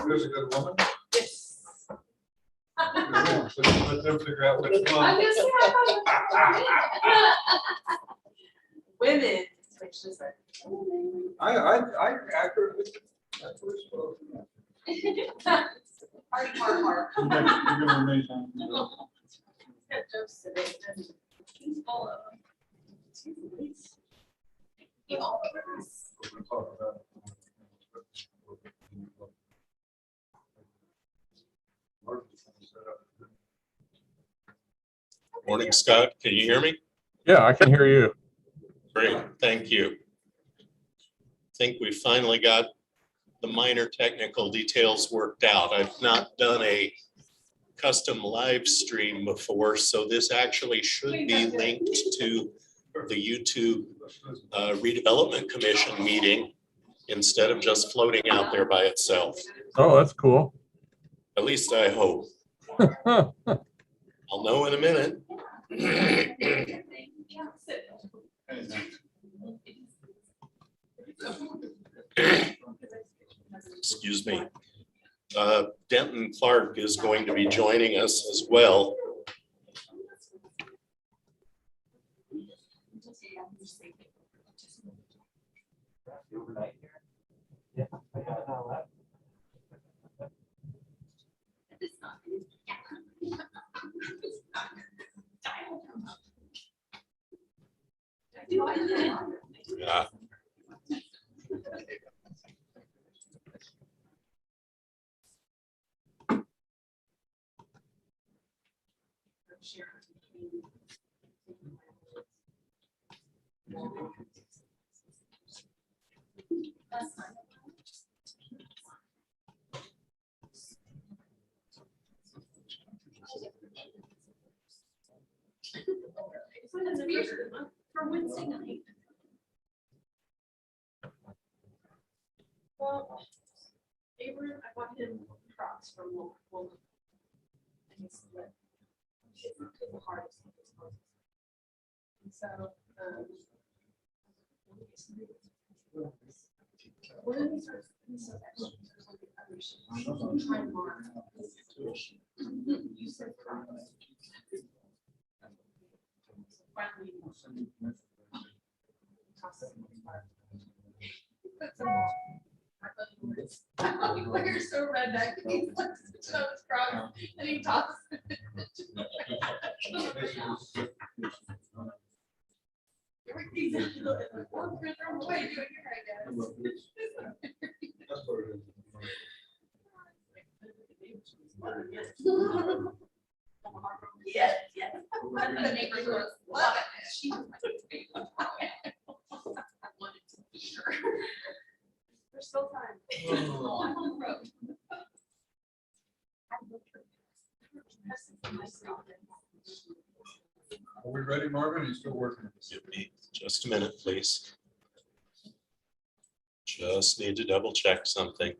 There's a good woman. Yes. So let them figure out which one. Women, which is like. I accurately. Party hard. You're gonna remain on. Morning, Scott. Can you hear me? Yeah, I can hear you. Great, thank you. I think we finally got the minor technical details worked out. I've not done a custom live stream before, so this actually should be linked to the YouTube Redevelopment Commission meeting instead of just floating out there by itself. Oh, that's cool. At least I hope. I'll know in a minute. Excuse me. Denton Clark is going to be joining us as well. Yeah. For Wednesday night. Well, Abram, I bought him Crocs from Walmart. And he split. It's the hardest of his clothes. And so, one of these are so extra. Try more. You said Crocs. Finally. You're so redneck. He flips his Crocs and he tosses it. Yes, yes. The neighbors love it. She was like, I wanted to be sure. There's still time. Are we ready, Marvin? Are you still working? Give me just a minute, please. Just need to double check something.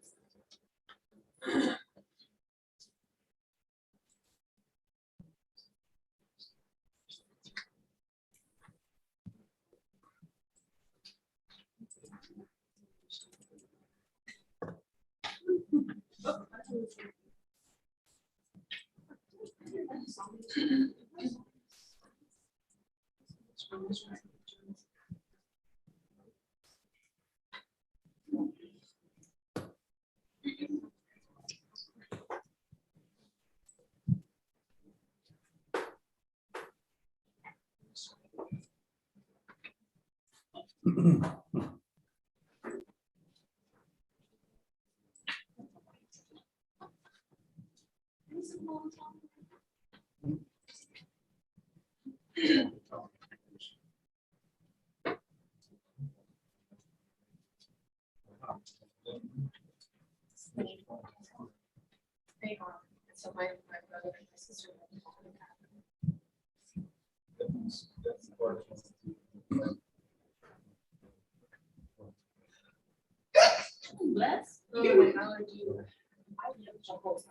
They are. So my brother and my sister. That's the part. Less. My allergy. I have trouble.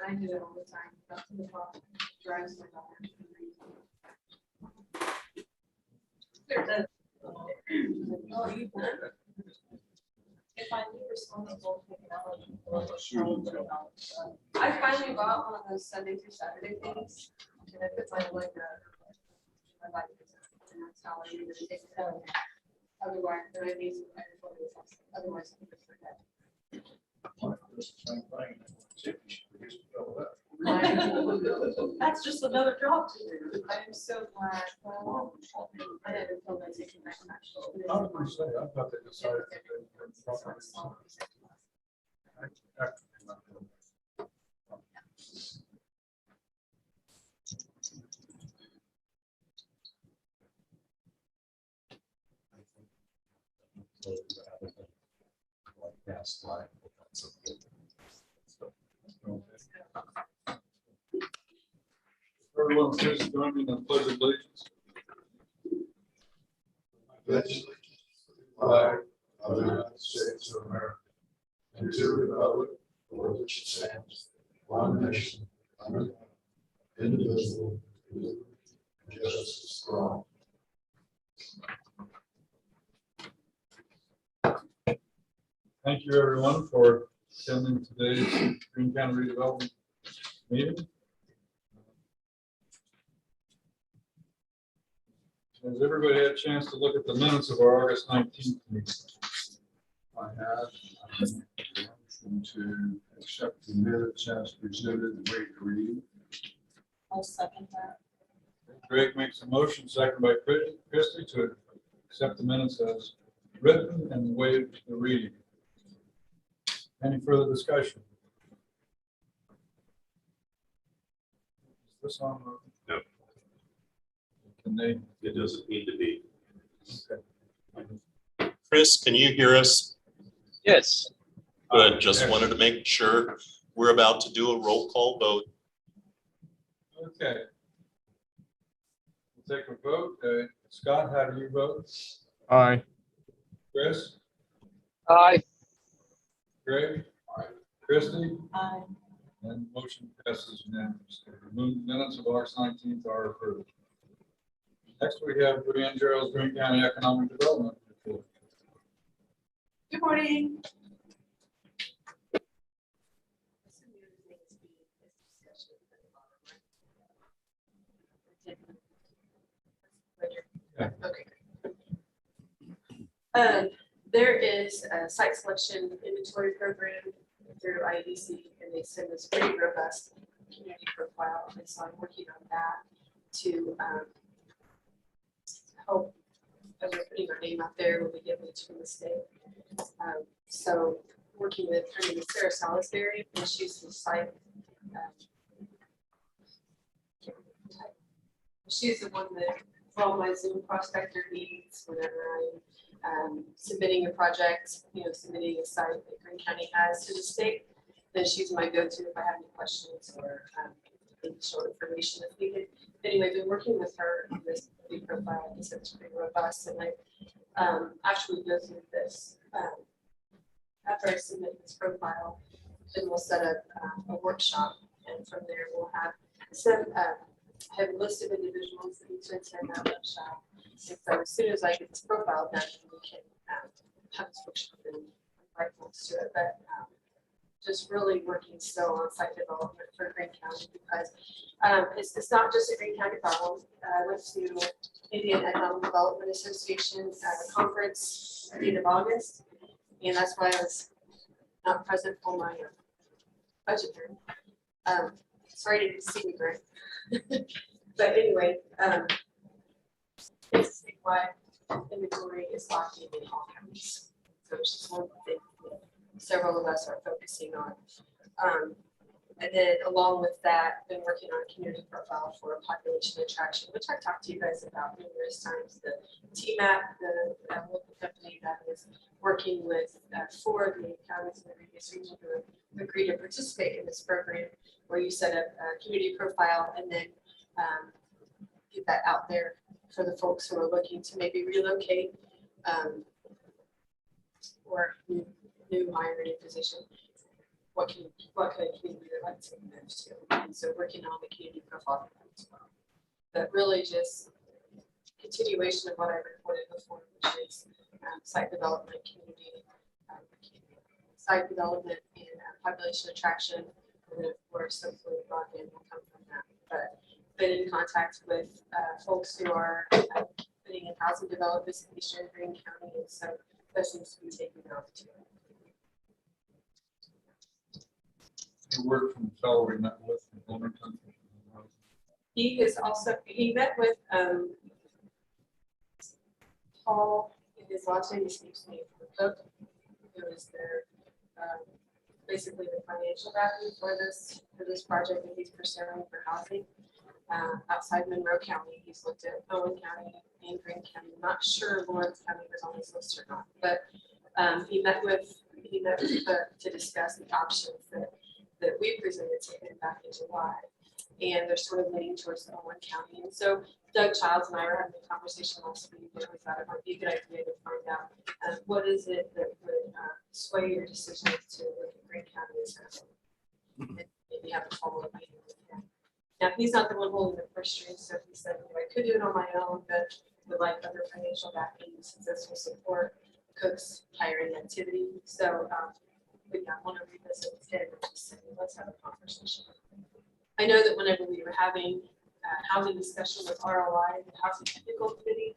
I do it all the time. Up to the top, drives my daughter. Oh, you done? If I'm responsible for technology. I finally bought one of those Sunday through Saturday things, and I put my like, my bike, and that's how I use it. Otherwise, then I need some kind of photos, otherwise I'm just forget. That's just another job to do. I am so glad. I had to film that taking back actually. I was gonna say, I thought they decided that they were properly- Everyone, please join me in the pledge of allegiance. Flag of the United States of America, and to the republic for which it stands, one nation, under God, indivisible, with liberty and justice for all. Thank you, everyone, for attending today's Greene County Redevelopment meeting. Has everybody had a chance to look at the minutes of our August 19th meeting? I have. Motion to accept the minutes as presented and waive the reading. I'll second that. Greg makes a motion, second by Christie, to accept the minutes as written and waive the reading. Any further discussion? Is this on? No. Can they? It doesn't need to be. Okay. Chris, can you hear us? Yes. Good, just wanted to make sure we're about to do a roll call vote. Okay. We'll take a vote. Scott, how do you vote? Aye. Chris? Aye. Greg? Christie? Aye. And motion passes unanimously. The minutes of August 19th are approved. Next, we have Brianne Gerald's Greene County Economic Development report. Good morning. Okay. There is a site selection inventory program through IEDC, and they send us pretty robust community profile, and so I'm working on that to help, as we're putting our name out there when we get leads from the state. So working with, her name is Sarah Salisbury, and she's the site. She's the one that for all my Zoom prospector needs whenever I'm submitting a project, submitting a site that Greene County has to the state. Then she's my go-to if I have any questions or additional information if needed. Anyway, I've been working with her on this profile. I think it's pretty robust, and I actually go through this after I submit this profile. Then we'll set up a workshop, and from there we'll have some. Have a list of individuals that need to attend that workshop. So as soon as I get this profile done, we can have this workshop and invite folks to it. But just really working still on site development for Greene County, because it's not just a Greene County problem. I went to Indian Economic Development Association conference at the end of August, and that's why I was not present for my budget hearing. Sorry to see me, Greg. But anyway, it's why inventory is lacking in all counties. So it's just one thing that several of us are focusing on. And then along with that, been working on a community profile for population attraction, which I've talked to you guys about numerous times. The TMAP, the local company that is working with 4 of the counties in the Radius region who have agreed to participate in this program, where you set up a community profile and then get that out there for the folks who are looking to maybe relocate or new hire in a position. What kind of community they'd like to move to? And so working on the community profile as well. But really just continuation of what I reported before, which is site development, community, site development and population attraction. And then of course, hopefully broadband will come from that. But been in contact with folks who are putting in housing developments in Eastern Greene County, and so that seems to be taking off too. You work from fellow we met with in Wilmington. He is also, he met with Paul, in his last name escapes me, Cook, who is their basically the financial backing for this project that he's pursuing for housing outside Monroe County. He's looked at Owen County and Greene County. I'm not sure Lawrence County was on this list or not, but he met with to discuss the options that we presented to him back in July. And they're sort of leaning towards Owen County. And so Doug Childs and I were having a conversation last week, and we thought it might be a good idea to find out what is it that would sway your decision to look at Greene County as and maybe have a follow-up meeting with him. Now, he's not the one holding the purse strings, so he said, I could do it on my own, but would like other financial backing since this will support Cook's hiring activity. So, but yeah, I want to revisit with him and just say, let's have a conversation. I know that whenever we were having housing discussion with ROI, the Housing Technical Committee,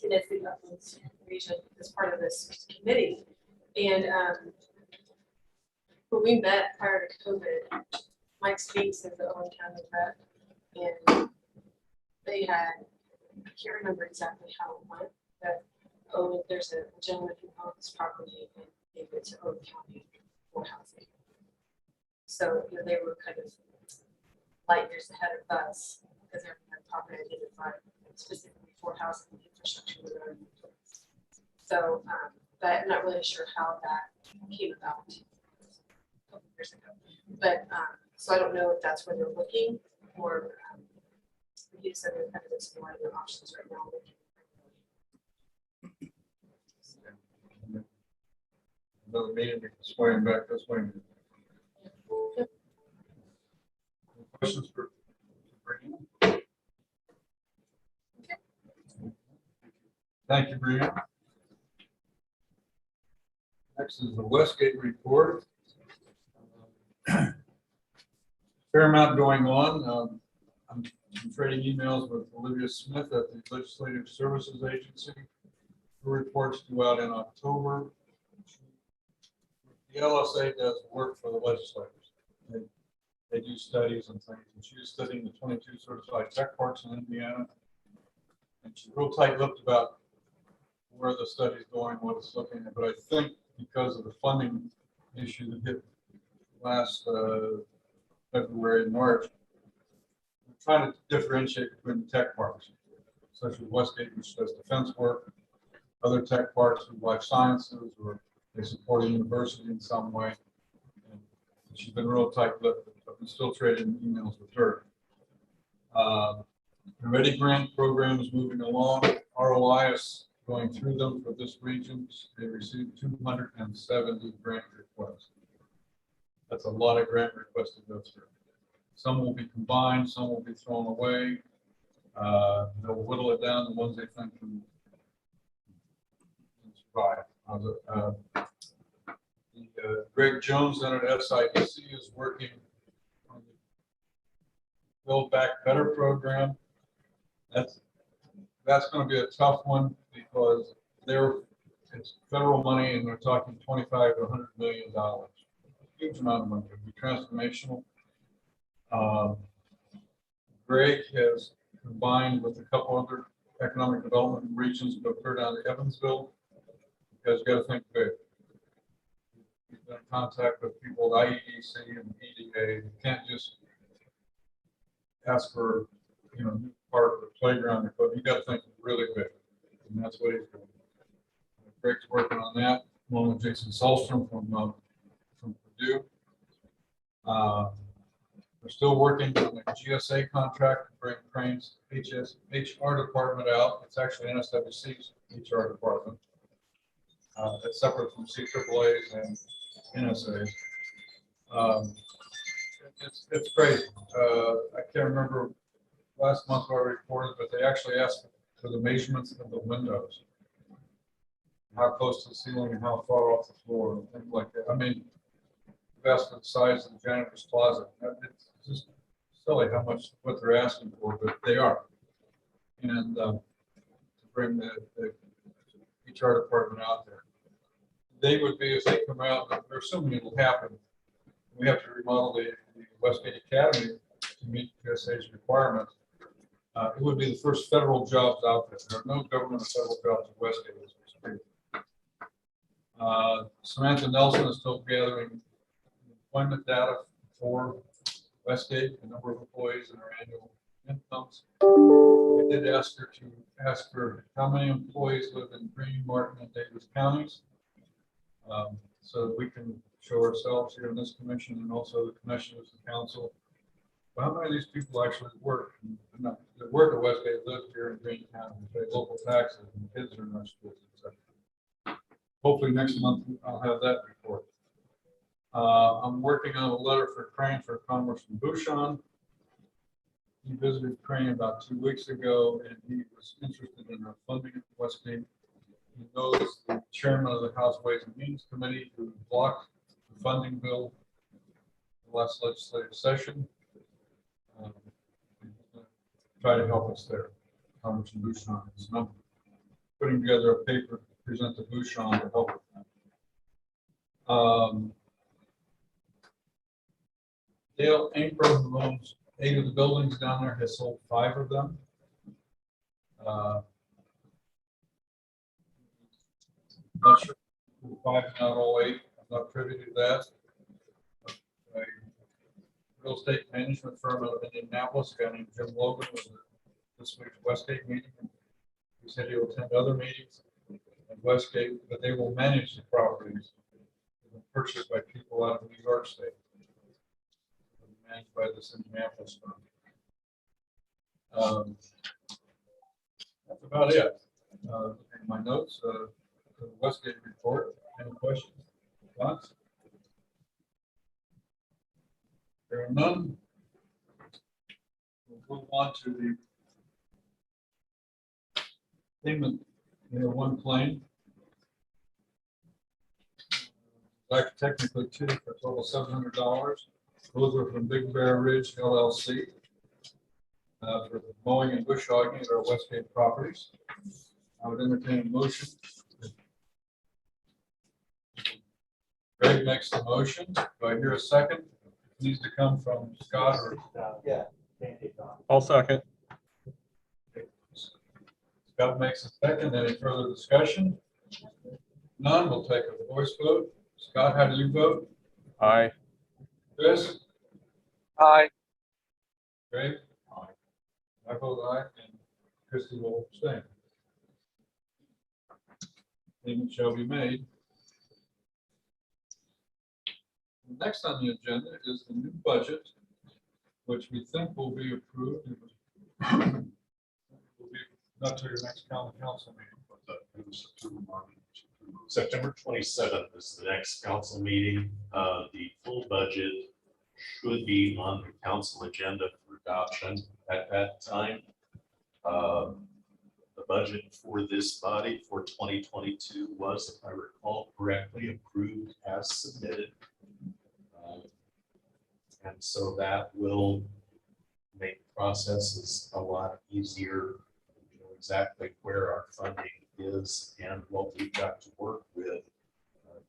in the Uplands region as part of this committee. And when we met prior to COVID, Mike Speaks of the Owen County rep, and they had, I can't remember exactly how it went, but there's a gentleman who owns property and gave it to Owen County for housing. So they were kind of light years ahead of us because everyone had property identified specifically for housing and infrastructure that are in place. So, but I'm not really sure how that came about a couple years ago. But so I don't know if that's where they're looking, or he said they're kind of exploring their options right now. Another meeting, we can sway him back this way. Questions for Greene? Thank you, Greene. Next is the Westgate report. Fair amount going on. I'm trading emails with Olivia Smith at the Legislative Services Agency. Her reports due out in October. The LSA does work for the legislators. They do studies and things, and she was studying the 22 certified tech parks in Indiana. And she's real tight-lipped about where the study's going, what it's looking at. But I think because of the funding issue that hit last February and March, we're trying to differentiate between the tech parks, such as Westgate, which does defense work, other tech parks with life sciences, or they support a university in some way. And she's been real tight-lipped. I'm still trading emails with her. The Ready Grant program is moving along. ROI is going through them for this region. They received 270 grant requests. That's a lot of grant requests to go through. Some will be combined, some will be thrown away. They'll whittle it down to ones they think can survive. Greg Jones then at SIDC is working on the Build Back Better program. That's going to be a tough one because it's federal money and they're talking $25 to $100 million. Huge amount of money. It would be transformational. Greg has combined with a couple other economic development regions to go down to Evansville, because you got to think big. We've been in contact with people at IEDC and EDA. You can't just ask for, new part of the playground, but you got to think really big, and that's what he's doing. Greg's working on that, along with Jason Solstrom from Purdue. We're still working on the GSA contract to bring Crane's HR department out. It's actually NSWC's HR department. It's separate from CAAA's and NSA's. It's crazy. I can't remember last month I reported, but they actually asked for the measurements of the windows. How close to the ceiling and how far off the floor and things like that. I mean, that's the size of the janitor's closet. It's just silly how much, what they're asking for, but they are. And to bring the HR department out there. They would be, if they come out, they're assuming it'll happen. We have to remodel the Westgate Academy to meet PSA's requirements. It would be the first federal jobs out there. There are no government or federal jobs at Westgate as we speak. Samantha Nelson is still gathering employment data for Westgate, the number of employees and their annual incomes. I did ask her how many employees live in Greene, Martin, and Davis counties, so that we can show ourselves here in this commission and also the commissioners and council. Well, how many of these people actually work? They work at Westgate, live here in Greene County, pay local taxes, and kids are in our schools, etc. Hopefully next month I'll have that report. I'm working on a letter for Crane for Congressman Bouchon. He visited Crane about 2 weeks ago, and he was interested in our funding at Westgate. He knows the chairman of the House Ways and Means Committee who blocked the funding bill the last legislative session. Try to help us there. Congressman Bouchon is number. Putting together a paper to present to Bouchon to help with that. Dale Ankrum, who owns 8 of the buildings down there, has sold 5 of them. Not sure who 5 is not all 8. I'm not privy to that. A real estate management firm out of Indianapolis, a guy named Jim Logan, was at this week's Westgate meeting. He said he will attend other meetings at Westgate, but they will manage the properties purchased by people out of New York State, managed by this Indianapolis firm. That's about it. In my notes, the Westgate report. Any questions? Thoughts? There are none. We'll move on to the payment. We have 1 claim. Like technically 2 for a total of $700. Those are from Big Bear Ridge LLC for mowing and bush hogging at our Westgate properties. I would entertain a motion. Greg makes the motion. Do I hear a second? It needs to come from Scott or Yeah. I'll second. Scott makes a second. Any further discussion? None. We'll take a voice vote. Scott, how do you vote? Aye. Chris? Aye. Greg? Aye. I vote aye, and Christie will abstain. Payment shall be made. Next on the agenda is the new budget, which we think will be approved. It will be not to your next county council meeting, but it was September 27th is the next council meeting. The full budget should be on the council agenda for adoption at that time. The budget for this body for 2022 was, if I recall correctly, approved as submitted. And so that will make processes a lot easier. You know exactly where our funding is and what we've got to work with,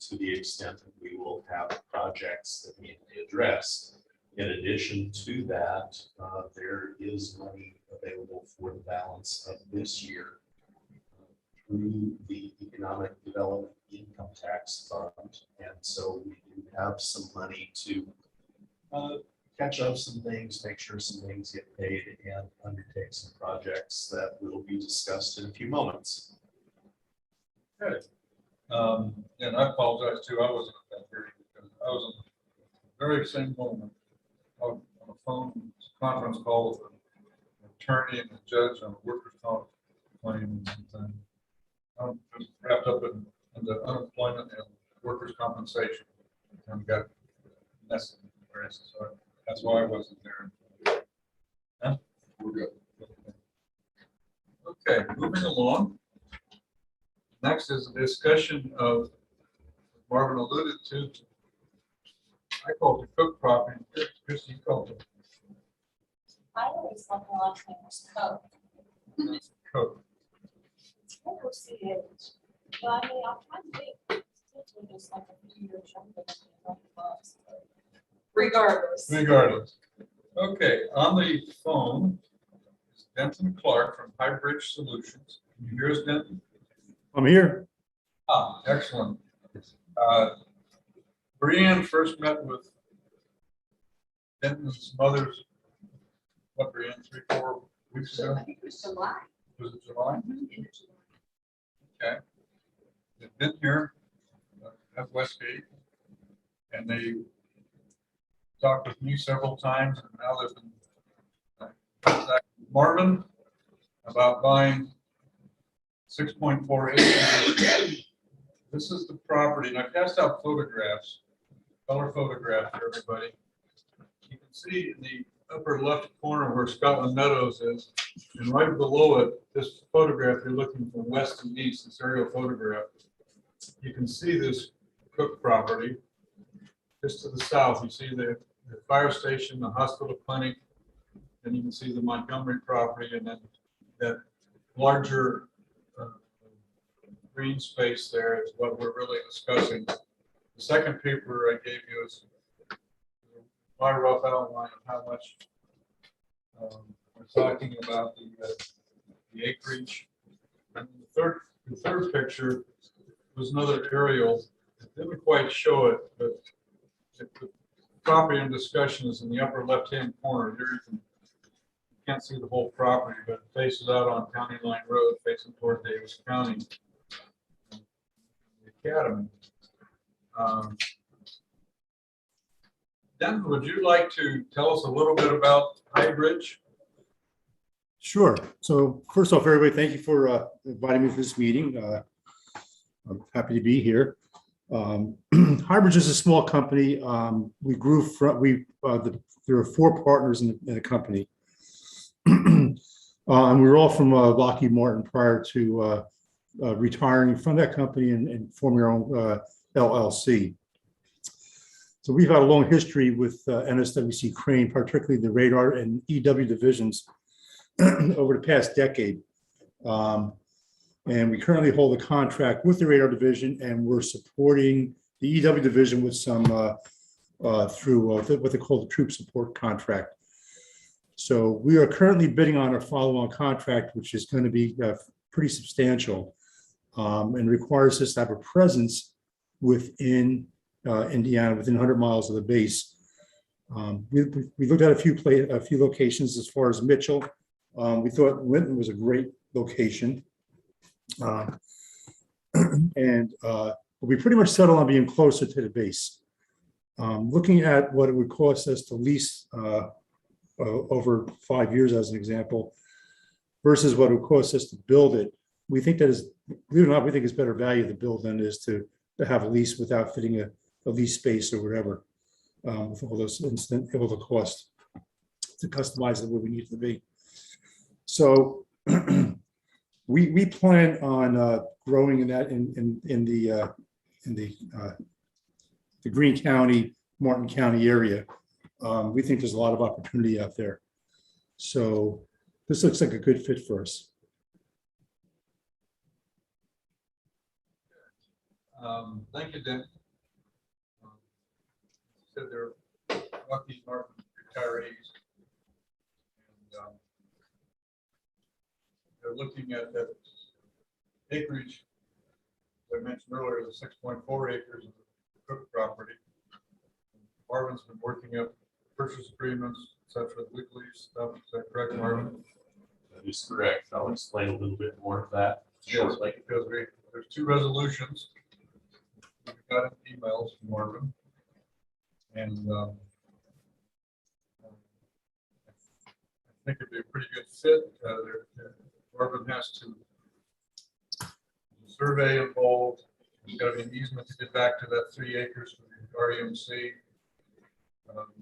to the extent that we will have projects that need to be addressed. In addition to that, there is money available for the balance of this year through the Economic Development Income Tax Fund. And so we do have some money to catch up some things, make sure some things get paid, and undertake some projects that will be discussed in a few moments. good. And I apologize too. I wasn't at that hearing because I was in the very same moment on a phone conference call with an attorney and a judge on a workers' comp claim. And I'm just wrapped up in the unemployment and workers' compensation and got messy. So that's why I wasn't there. Huh? We're good. Okay, moving along. Next is a discussion of, Marvin alluded to, I called it Cook property, Christie called it I always thought the last name was Coke. Cook. I don't see it. But I mean, I'm trying to think. It's just like a few years younger than me, like us. Regardless. Regardless. Okay, on the phone is Denton Clark from High Bridge Solutions. Can you hear us, Denton? I'm here. Ah, excellent. Brianne first met with Denton's mother's, what, Brianne, 3-4 weeks So ago? I think it was July. Was it July? End of July. Okay. They've been here at Westgate, and they talked with me several times, and now they've been contacting Marvin about buying 6.4 acres. This is the property, and I passed out photographs, color photographs for everybody. You can see in the upper left corner where Scotland Meadows is, and right below it, this photograph, you're looking from west to east, this aerial photograph. You can see this Cook property. Just to the south, you see the fire station, the hospital clinic, and you can see the Montgomery property, and then that larger green space there is what we're really discussing. The second paper I gave you is my rough outline of how much we're talking about the acreage. And the third picture was another aerial. It didn't quite show it, but the property in discussion is in the upper left-hand corner. Here you can't see the whole property, but it faces out on County Line Road, facing toward Davis County. The Academy. Denton, would you like to tell us a little bit about High Bridge? Sure. So first off, everybody, thank you for inviting me to this meeting. I'm happy to be here. High Bridge is a small company. We grew from, there are 4 partners in the company. And we were all from Lockheed Martin prior to retiring from that company and forming our own LLC. So we've had a long history with NSWC Crane, particularly the radar and EW divisions over the past decade. And we currently hold a contract with the radar division, and we're supporting the EW division with some through what they call the troop support contract. So we are currently bidding on a follow-on contract, which is going to be pretty substantial and requires us to have a presence within Indiana, within 100 miles of the base. We looked at a few locations as far as Mitchell. We thought Linton was a great location. And we pretty much settled on being closer to the base. Looking at what it would cost us to lease over 5 years, as an example, versus what it would cost us to build it, we think that is, believe it or not, we think it's better value to build than it is to have a lease without fitting a lease space or whatever, with all those all the cost to customize it where we need it to be. So we plan on growing in that in the Greene County, Martin County area. We think there's a lot of opportunity out there. So this looks like a good fit for us. Thank you, Dan. Said they're Lockheed Martin retirees. And they're looking at that acreage, as I mentioned earlier, the 6.4 acres of the Cook property. Marvin's been working up purchase agreements, etc., legally stuff. Is that correct, Marvin? That is correct. I'll explain a little bit more of that shortly. Because there's 2 resolutions. We got emails from Marvin. And I think it'd be a pretty good fit. Marvin has to survey involved. There's got to be an easement to get back to that 3 acres for the REMC.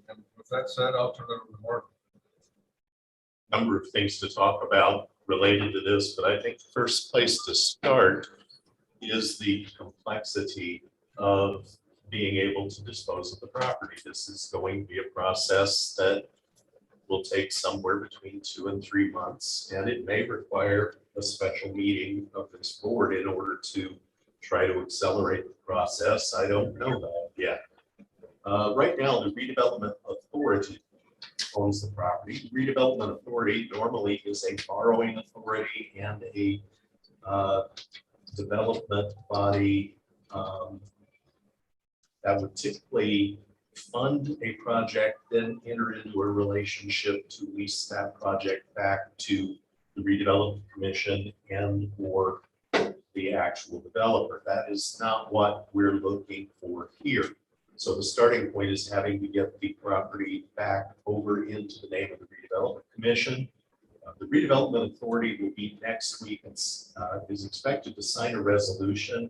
And with that said, I'll turn it over to Marvin. number of things to talk about related to this, but I think the first place to start is the complexity of being able to dispose of the property. This is going to be a process that will take somewhere between 2 and 3 months, and it may require a special meeting of this board in order to try to accelerate the process. I don't know that yet. Right now, the redevelopment authority owns the property. Redevelopment authority normally is a borrowing authority and a development body that would typically fund a project, then enter into a relationship to lease that project back to the redevelopment commission and or the actual developer. That is not what we're looking for here. So the starting point is having to get the property back over into the name of the redevelopment commission. The redevelopment authority will meet next week and is expected to sign a resolution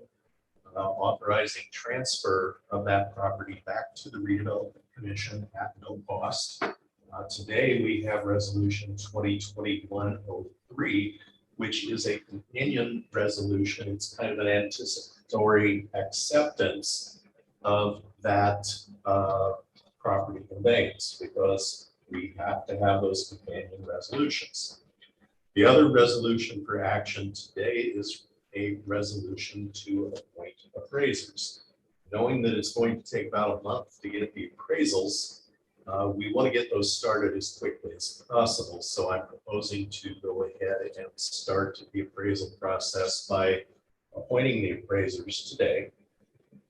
authorizing transfer of that property back to the redevelopment commission at no cost. Today, we have resolution 2021-03, which is a companion resolution. It's kind of an anticipatory acceptance of that property conveyance, because we have to have those companion resolutions. The other resolution for action today is a resolution to appoint appraisers. Knowing that it's going to take about a month to get the appraisals, we want to get those started as quickly as possible. So I'm proposing to go ahead and start the appraisal process by appointing the appraisers today,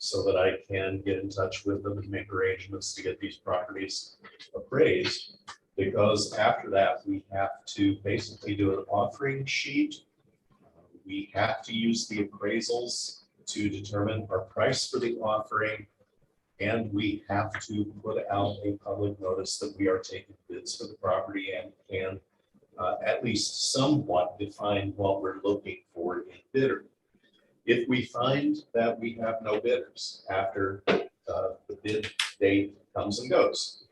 so that I can get in touch with them and make arrangements to get these properties appraised. Because after that, we have to basically do an offering sheet. We have to use the appraisals to determine our price for the offering. And we have to put out a public notice that we are taking bids for the property and can at least somewhat define what we're looking for in bidder. If we find that we have no bidders after the bid date comes and goes,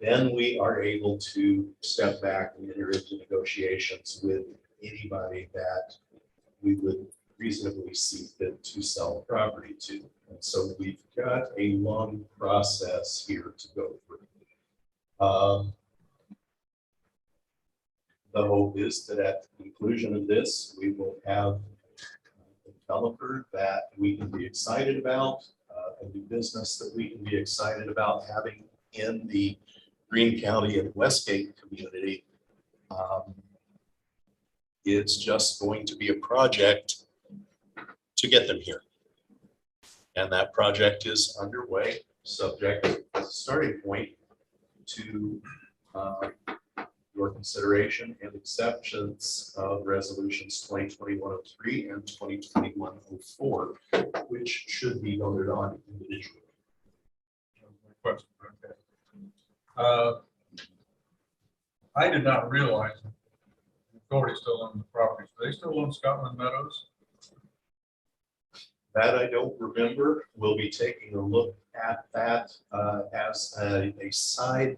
then we are able to step back and enter into negotiations with anybody that we would reasonably see fit to sell the property to. And so we've got a long process here to go through. The hope is that at the conclusion of this, we will have a developer that we can be excited about, a new business that we can be excited about having in the Greene County and Westgate community. It's just going to be a project to get them here. And that project is underway, subject as a starting point to your consideration and acceptance of resolutions 2021-03 and 2021-04, which should be voted on individually. Question, okay. I did not realize the authority still owns the properties. Do they still own Scotland Meadows? That I don't remember. We'll be taking a look at that as a side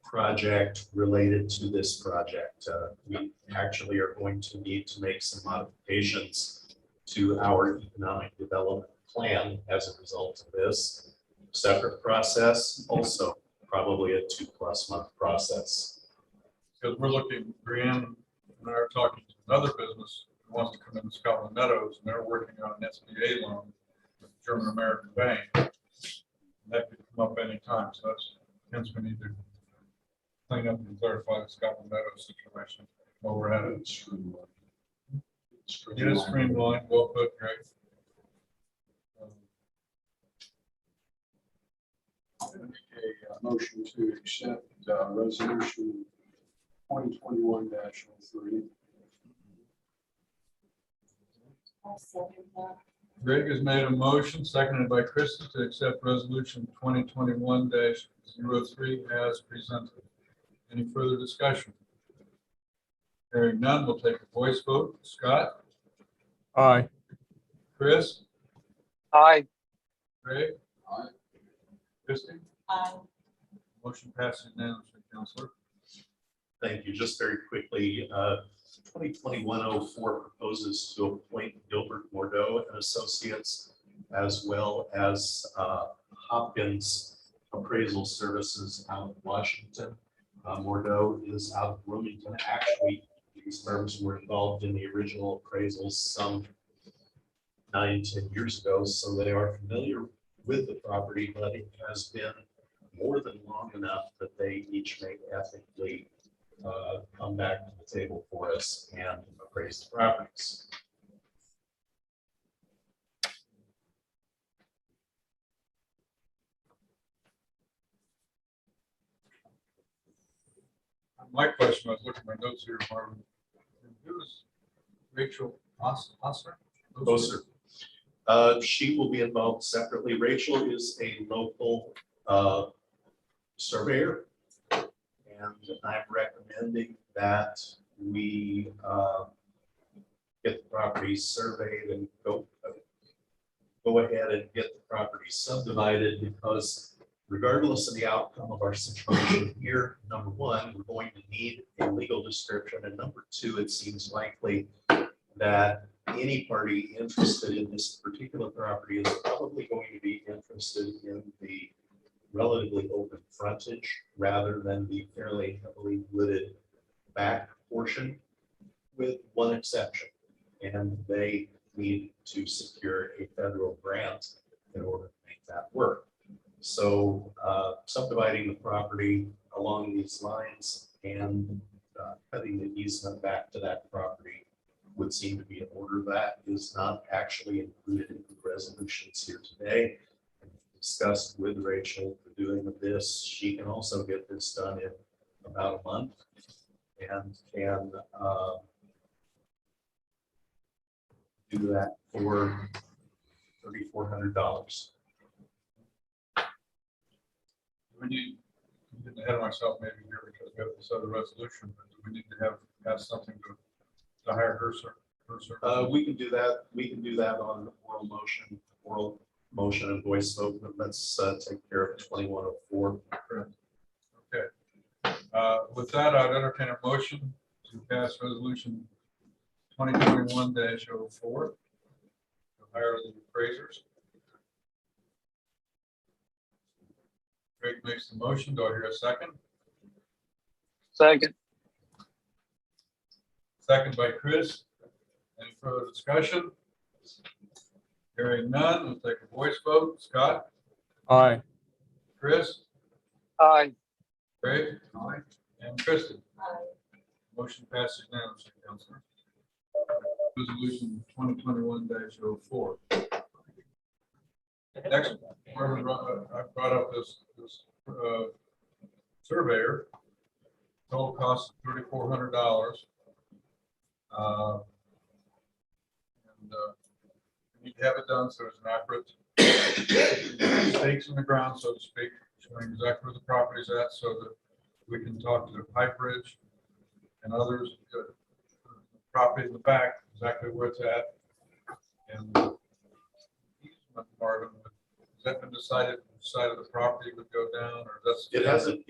project related to this project. We actually are going to need to make some modifications to our economic development plan as a result of this. Separate process, also probably a 2+ month process. Because we're looking, Greene and I are talking to another business who wants to come into Scotland Meadows, and they're working on an SBA loan with German American Bank. And that could come up anytime, so that's, hence we need to clean up and clarify the Scotland Meadows situation while we're at it. It is streamlined, well put, Greg. A motion to accept resolution 2021-03. I'll second that. Greg has made a motion, seconded by Krista, to accept resolution 2021-03 as presented. Any further discussion? Hearing none, we'll take a voice vote. Scott? Aye. Chris? Aye. Greg? Aye. Christie? Aye. Motion passes unanimously, Counselor. Thank you. Just very quickly, 2021-04 proposes to appoint Gilbert Mordeau and Associates, as well as Hopkins Appraisal Services out of Washington. Mordeau is out of Bloomington. Actually, these firms were involved in the original appraisals some 9-10 years ago, so they are familiar with the property, but it has been more than long enough that they each may ethically come back to the table for us and appraise the properties. My question, I was looking at my notes here, Marvin. Who's Rachel Osser? Closer. She will be involved separately. Rachel is a local surveyor, and I'm recommending that we get the property surveyed and go ahead and get the property subdivided, because regardless of the outcome of our situation here, number one, we're going to need a legal description, and number two, it seems likely that any party interested in this particular property is probably going to be interested in the relatively open frontage rather than the fairly heavily wooded back portion, with one exception. And they need to secure a federal grant in order to make that work. So subdividing the property along these lines and cutting the easement back to that property would seem to be in order. That is not actually included in the resolutions here today. Discussed with Rachel the doing of this. She can also get this done in about a month and can do that for $3,400. We need, I'm getting ahead of myself maybe here because we have this other resolution, but do we need to have something to hire her, sir? We can do that. We can do that on oral motion and voice vote, but let's take care of 2104. Okay. With that, I'd entertain a motion to pass resolution 2021-04 to hire the appraisers. Greg makes the motion. Do I hear a second? Second. Second by Chris. Any further discussion? Hearing none, we'll take a voice vote. Scott? Aye. Chris? Aye. Greg? Aye. And Kristen? Aye. Motion passes unanimously, Councilor. Resolution 2021-04. Next, I brought up this surveyor. Total cost of $3,400. We need to have it done so it's an accurate stakes in the ground, so to speak, showing exactly where the property is at, so that we can talk to the Pipe Ridge and others, the property in the back, exactly where it's at. And the easement part of it, has that been decided which side of the property would go down, or that's? It hasn't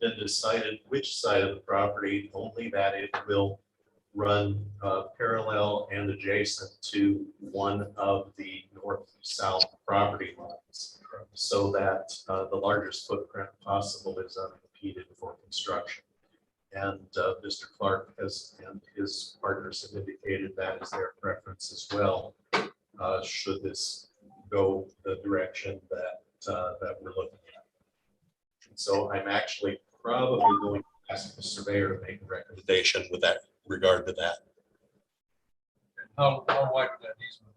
been decided which side of the property, only that it will run parallel and adjacent to one of the north-south property lines, so that the largest footprint possible is unimpeded for construction. And Mr. Clark and his partners have indicated that is their preference as well, should this go the direction that we're looking at. And so I'm actually probably going to ask the surveyor to make a recommendation with that regard to that. How wide would that easement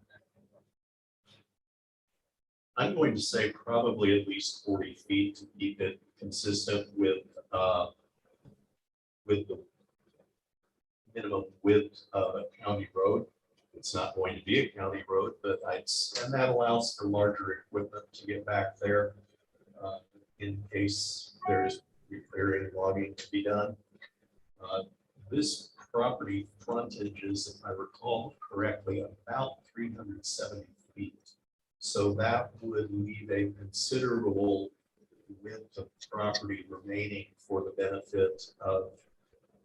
be? I'm going to say probably at least 40 feet to keep it consistent with the minimum width of a county road. It's not going to be a county road, but and that allows for larger equipment to get back there in case there's repairing and logging to be done. This property frontage is, if I recall correctly, about 370 feet. So that would leave a considerable width of property remaining for the benefit of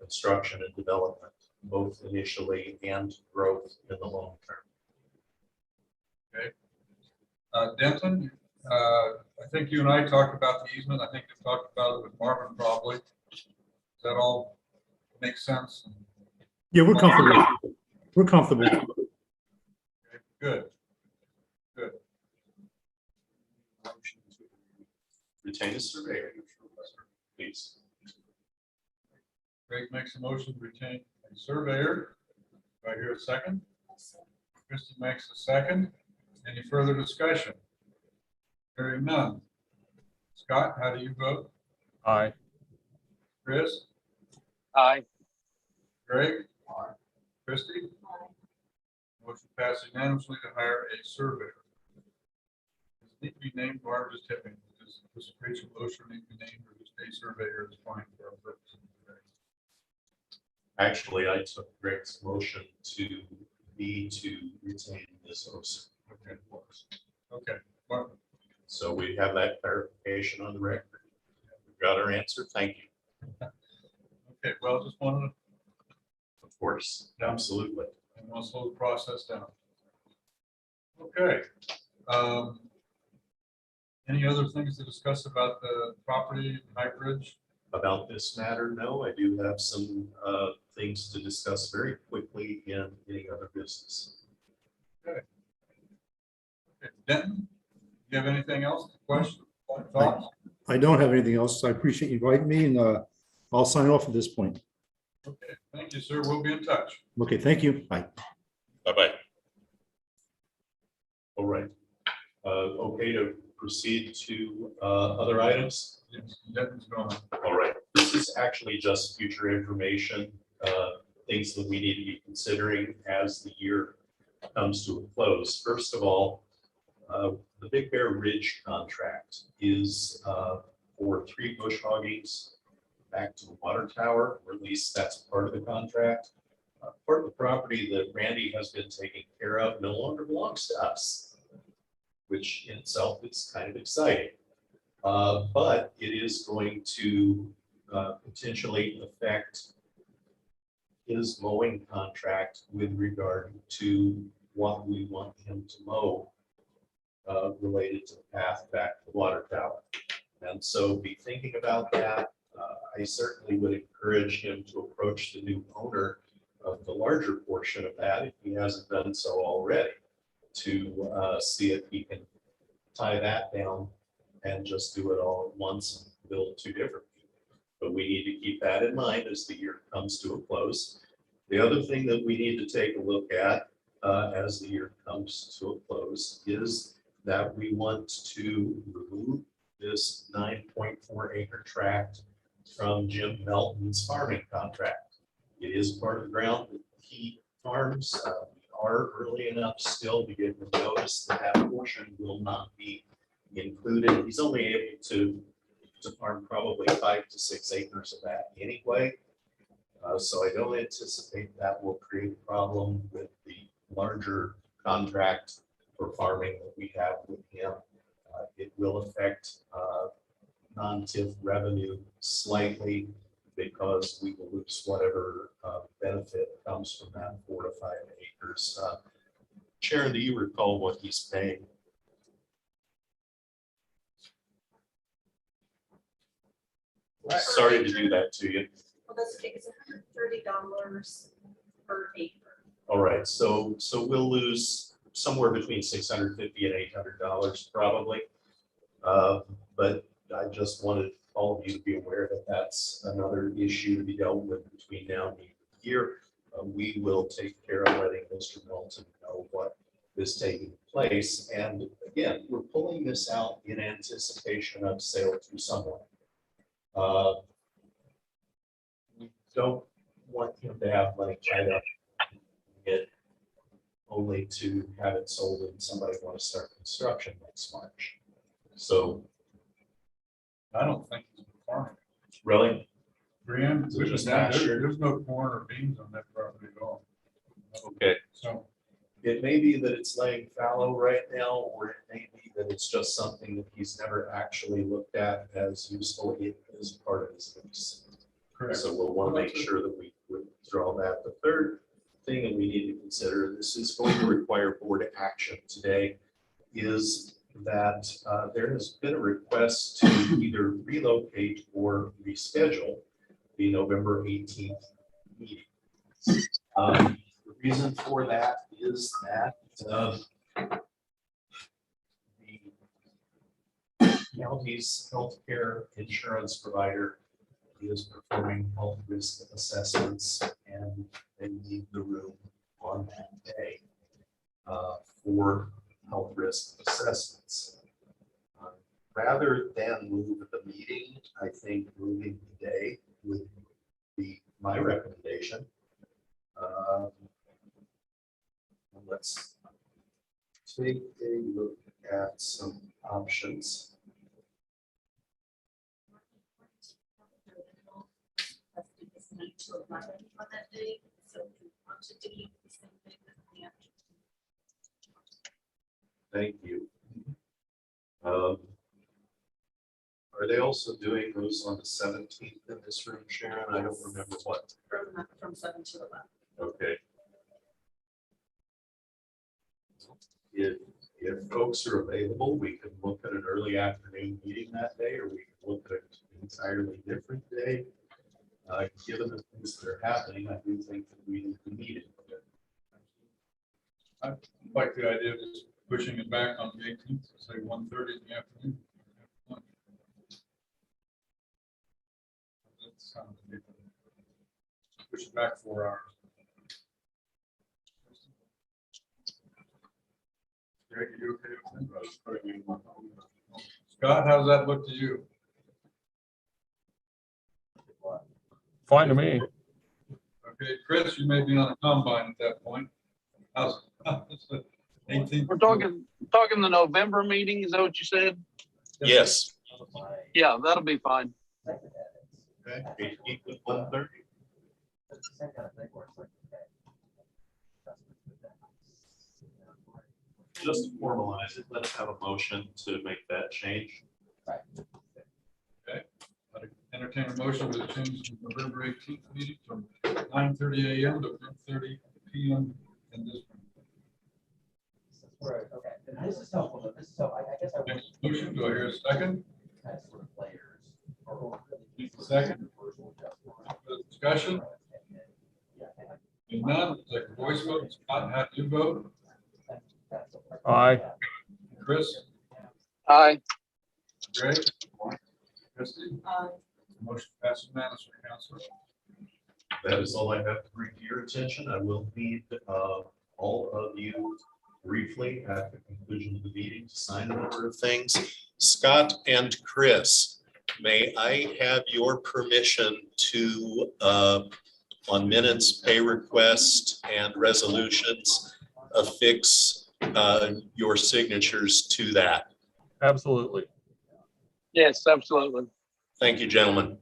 construction and development, both initially and growth in the long term. Denton, I think you and I talked about the easement. I think we talked about it with Marvin probably. Does that all make sense? Yeah, we're comfortable. We're comfortable. Okay, good. Motion to retain a surveyor, please. Greg makes a motion to retain a surveyor. Do I hear a second? Christie makes a second. Any further discussion? Hearing none. Scott, how do you vote? Aye. Chris? Aye. Greg? Christie? Motion passed unanimously to hire a surveyor. Does it need to be named, or just hit me? Does Rachel Loescher need to be named, or just a surveyor is fine for our purposes today? Actually, I took Greg's motion to be to retain this OSER. Okay, well, So we have that clarification on the record. We've got our answer. Thank you. okay, well, just wanted Of course, absolutely. to slow the process down. Okay. Any other things to discuss about the property, High Bridge? About this matter, no, I do have some things to discuss very quickly in any other business. Okay, Denton, do you have anything else? Question, thoughts? I don't have anything else. I appreciate you inviting me, and I'll sign off at this point. Okay, thank you, sir. We'll be in touch. Okay, thank you. Bye. Bye-bye. All right. Okay to proceed to other items. Yes, Denton's gone. All right. This is actually just future information, things that we need to be considering as the year comes to a close. First of all, the Big Bear Ridge contract is for 3 bush hoggings back to the water tower, or at least that's part of the contract. Part of the property that Randy has been taking care of no longer belongs to us, which in itself is kind of exciting. But it is going to potentially affect his mowing contract with regard to what we want him to mow related to the path back to the water tower. And so be thinking about that. I certainly would encourage him to approach the new owner of the larger portion of that, if he hasn't done so already, to see if he can tie that down and just do it all at once and build 2 different people. But we need to keep that in mind as the year comes to a close. The other thing that we need to take a look at as the year comes to a close is that we want to remove this 9.4 acre tract from Jim Melton's farming contract. It is part of the ground that he farms. We are early enough still to give him notice that that portion will not be included. He's only able to farm probably 5 to 6 acres of that anyway. So I don't anticipate that will create a problem with the larger contract for farming that we have with him. It will affect non-TIF revenue slightly because we will lose whatever benefit comes from that 4 to 5 acres. Sharon, do you recall what he's paying? Sorry to do that to you. Well, that's okay, it's $130 per acre. All right, so we'll lose somewhere between $650 and $800 probably. But I just wanted all of you to be aware that that's another issue to be dealt with between now and the end of the year. We will take care of letting Mr. Milton know what is taking place. And again, we're pulling this out in anticipation of sale to someone. We don't want him to have money tied up in it only to have it sold and somebody want to start construction next March. So I don't think it's farming. really, Brian, Is it just pasture? there's no corn or beans on that property at all. okay. So, It may be that it's laying fallow right now, or it may be that it's just something that he's never actually looked at as useful as part of his lease. Correct. So we'll want to make sure that we withdraw that. The third thing that we need to consider, and this is going to require board action today, is that there has been a request to either relocate or reschedule the November 18th meeting. The reason for that is that the county's healthcare insurance provider is performing health risk assessments, and they need the room on that day for health risk assessments. Rather than move the meeting, I think moving the day would be my recommendation. Let's take a look at some options. To 11 on that day, so if you wanted to keep the same thing in the afternoon. Thank you. Are they also doing those on the 17th in this room, Sharon? I don't remember what. From 7 to 11. Okay. If folks are available, we can look at an early afternoon meeting that day, or we can look at an entirely different day. Given the things that are happening, I do think that we need to meet it. I like the idea of just pushing it back on the 18th, say 1:30 in the afternoon. That sounds good. Push it back 4 hours. Greg, you okay with that? Scott, how's that look to you? Fine to me. Okay, Chris, you may be on a combine at that point. How's the 18th? We're talking the November meeting, is that what you said? Yes. Yeah, that'll be fine. Okay. 18th at 1:30. Just to formalize it, let's have a motion to make that change. Okay, I'd entertain a motion to change the November 18th meeting from 9:30 a.m. to 1:30 p.m. in this room. Right, okay, and this is helpful, though. This is so, I guess I want Next motion, do I hear a second? kind of sort of players. Or really Second. Discussion? If none, take a voice vote. Scott, how do you vote? Aye. Chris? Aye. Greg? Christie? Motion passes unanimously, Counselor. That is all I have to bring to your attention. I will need all of you briefly at the conclusion of the meeting to sign a number of things. Scott and Chris, may I have your permission to, on minutes, pay requests, and resolutions, affix your signatures to that? Absolutely. Yes, absolutely. Thank you, gentlemen.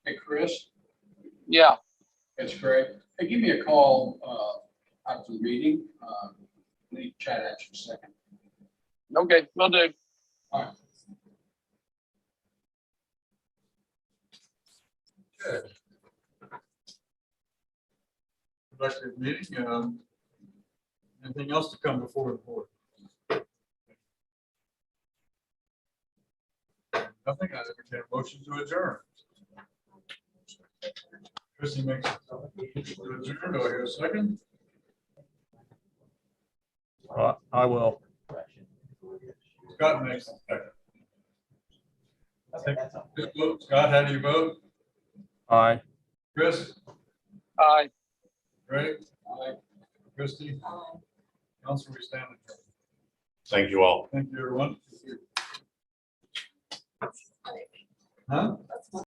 Hey, Chris, Yeah, it's Greg. Hey, give me a call after the meeting. Need to chat at you a second. okay, will do. All right. Okay. Productive meeting. Anything else to come before the board? Nothing. I entertain a motion to adjourn. Christie makes a motion to adjourn. Do I hear a second? I will. Scott makes a second. Okay, that's all. Just vote. Scott, how do you vote? Aye. Chris? Aye. Greg? Aye. Christie? Counselor, we stand adjourned. Thank you all. Thank you, everyone. Huh?